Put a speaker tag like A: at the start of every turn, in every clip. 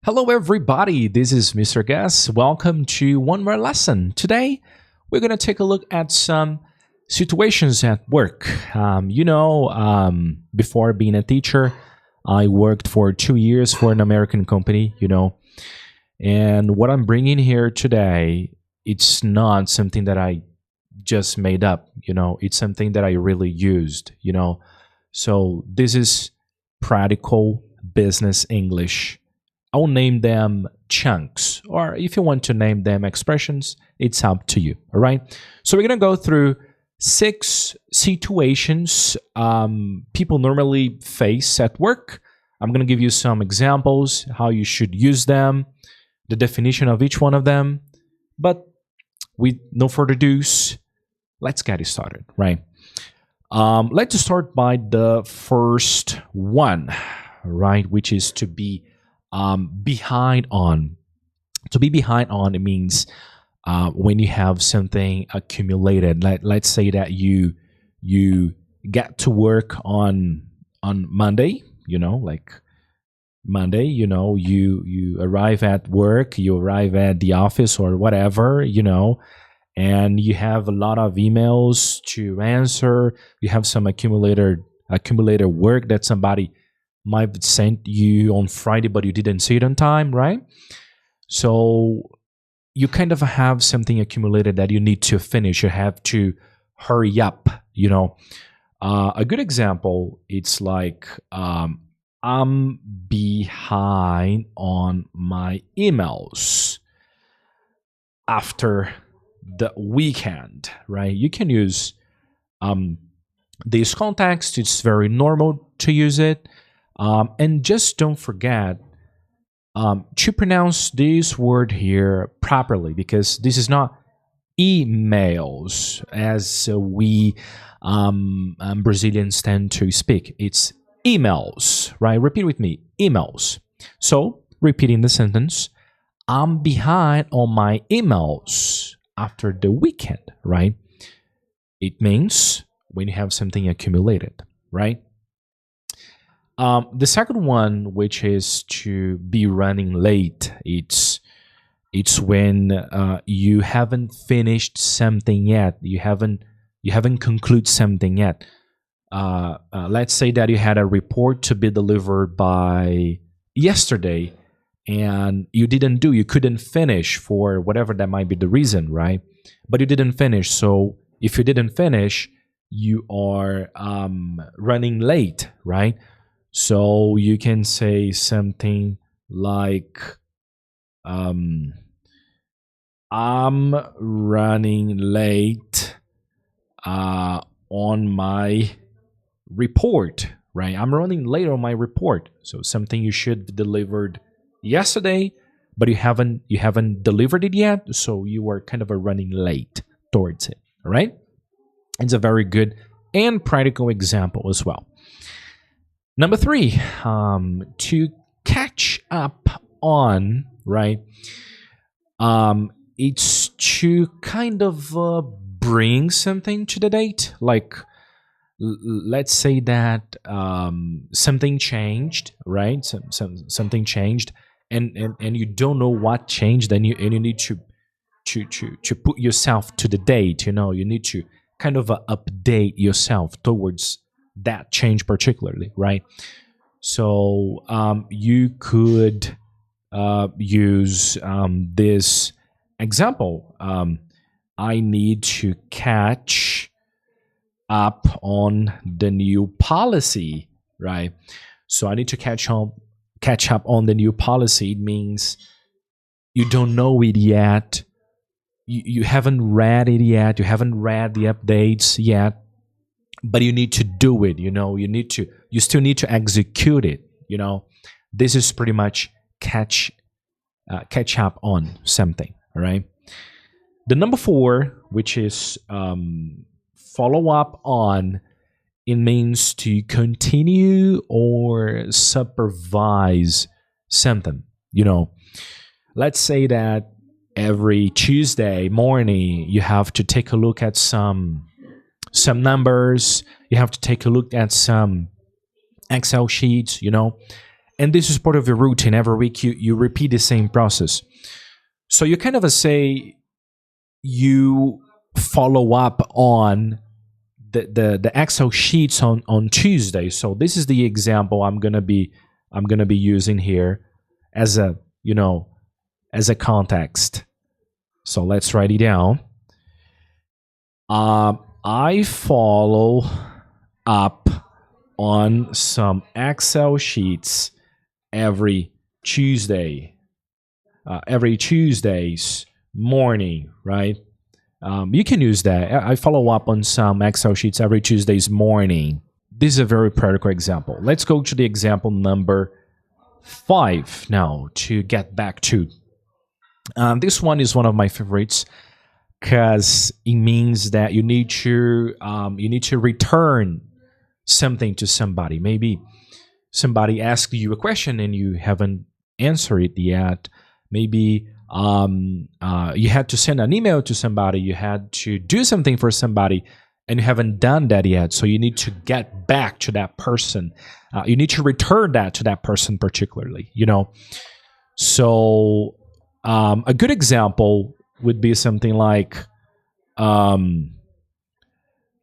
A: Hello, everybody. This is Mr. Guest. Welcome to one more lesson. Today, we're going to take a look at some situations at work. Before being a teacher, I worked for 2 years for an American company, and what I'm bringing here today, it's not something that I just made up, it's something that I really used, So this is practical business English. I'll name them chunks, or if you want to name them expressions, it's up to you. All right. So we're going to go through 6 situations people normally face at work. I'm going to give you some examples, how you should use them, the definition of each one of them. But with no further ado, let's get it started, right? Let's start by the first one, right? Which is to be behind on. To be behind on, it means when you have something accumulated. Let's say that you get to work on Monday. Like Monday. You arrive at work, you arrive at the office or whatever. And you have a lot of emails to answer. You have some accumulated work that somebody might have sent you on Friday, but you didn't see it on time, right? So you kind of have something accumulated that you need to finish. You have to hurry up, A good example, it's like, I'm behind on my emails after the weekend, right? You can use this context. It's very normal to use it. And just don't forget to pronounce this word here properly, because this is not emails as we Brazilians tend to speak. It's emails, right? Repeat with me, emails. So, repeating the sentence, I'm behind on my emails after the weekend, right? It means when you have something accumulated, right? The second one, which is to be running late, it's when you haven't finished something yet. You haven't concluded something yet. Let's say that you had a report to be delivered by yesterday, and you couldn't finish for whatever that might be the reason, right? But you didn't finish. So if you didn't finish, you are running late, right? So you can say something like, I'm running late on my report, right? I'm running late on my report. So something you should have delivered yesterday, but you haven't delivered it yet. So you are kind of running late towards it, all right? It's a very good and practical example as well. Number 3, to catch up on, right? It's to kind of bring something to the date. Like, let's say that something changed, right? Something changed, and you don't know what changed, and you need to put yourself to the date. You need to kind of update yourself towards that change particularly, right? So you could use this example. I need to catch up on the new policy, right? So I need to catch up on the new policy. It means you don't know it yet. You haven't read it yet. You haven't read the updates yet. But you need to do it, you still need to execute it, This is pretty much catch up on something, all right? The number 4, which is follow up on, it means to continue or supervise something, Let's say that every Tuesday morning you have to take a look at some numbers, you have to take a look at some Excel sheets, And this is part of your routine. Every week you repeat the same process. So you kind of say you follow up on the Excel sheets on Tuesday. So this is the example I'm gonna be using here as a context. So let's write it down. I follow up on some Excel sheets every Tuesday's morning, right? You can use that. I follow up on some Excel sheets every Tuesday's morning. This is a very practical example. Let's go to the example number 5 now to get back to. This one is one of my favorites because it means that you need to return something to somebody. Maybe somebody asked you a question and you haven't answered it yet. Maybe you had to send an email to somebody, you had to do something for somebody, and you haven't done that yet. So you need to get back to that person. You need to return that to that person particularly, So a good example would be something like,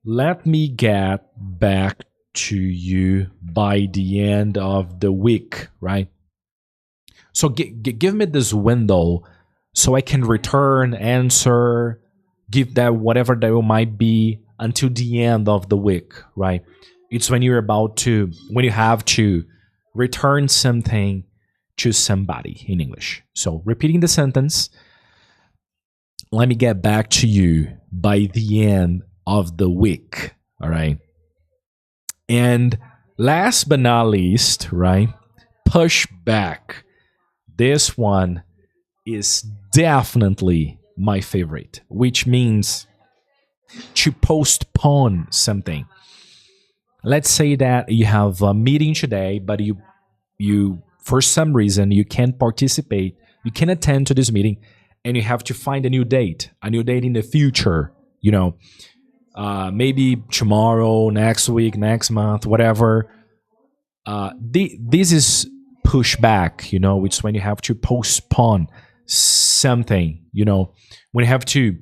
A: let me get back to you by the end of the week, right? So give me this window so I can return, answer, give that whatever that might be until the end of the week, right? It's when you have to return something to somebody in English. So repeating the sentence, let me get back to you by the end of the week, all right? And last but not least, right? Push back. This one is definitely my favorite, which means to postpone something. Let's say that you have a meeting today, but you for some reason you can't participate, you can't attend to this meeting, and you have to find a new date in the future, maybe tomorrow, next week, next month, whatever. This is pushback, it's when you have to postpone something, when you have to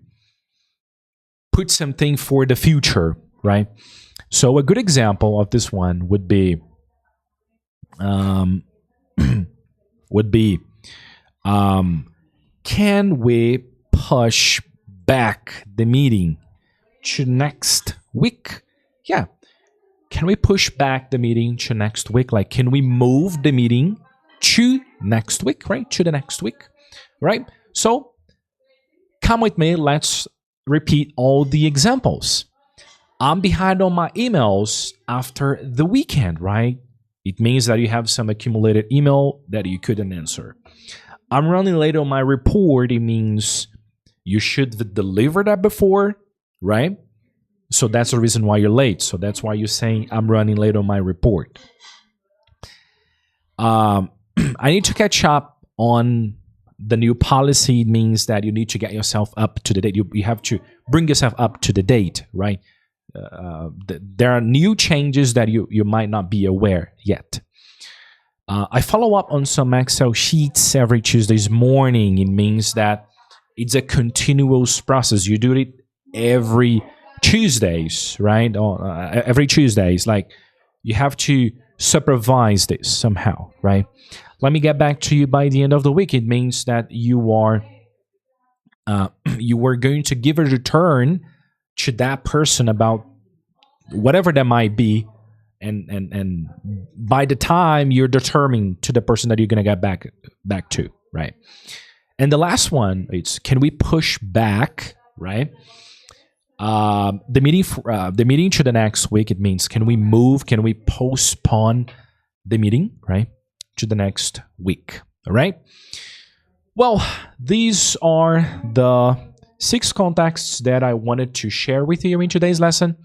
A: put something for the future, right? So a good example of this one would be can we push back the meeting to next week? Yeah. Can we push back the meeting to next week? Like, can we move the meeting to next week, right? To the next week, right? So come with me. Let's repeat all the examples. I'm behind on my emails after the weekend, right? It means that you have some accumulated email that you couldn't answer. I'm running late on my report. It means you should deliver that before, right? So that's the reason why you're late. So that's why you're saying I'm running late on my report. I need to catch up on the new policy. It means that you need to get yourself up to the date. You have to bring yourself up to the date, right? There are new changes that you might not be aware yet. I follow up on some Excel sheets every Tuesday's morning. It means that it's a continuous process. You do it every Tuesdays, right? Every Tuesdays, like you have to supervise this somehow, right? Let me get back to you by the end of the week. It means that you were going to give a return to that person about whatever that might be, and by the time you're determined to the person that you're going to get back to, right? And the last one, it's can we push back, right? The meeting to the next week. It means can we postpone the meeting, right, to the next week? All right. Well, these are the 6 contexts that I wanted to share with you in today's lesson.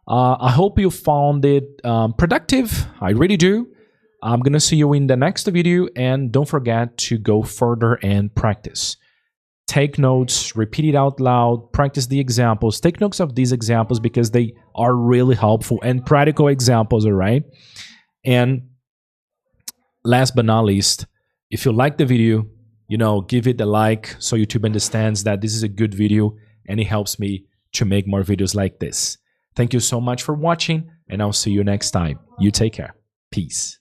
A: I hope you found it productive. I really do. I'm gonna see you in the next video, and don't forget to go further and practice. Take notes, repeat it out loud, practice the examples. Take notes of these examples because they are really helpful and practical examples, all right? And last but not least, if you like the video, give it a like so YouTube understands that this is a good video and it helps me to make more videos like this. Thank you so much for watching, and I'll see you next time. You take care. Peace.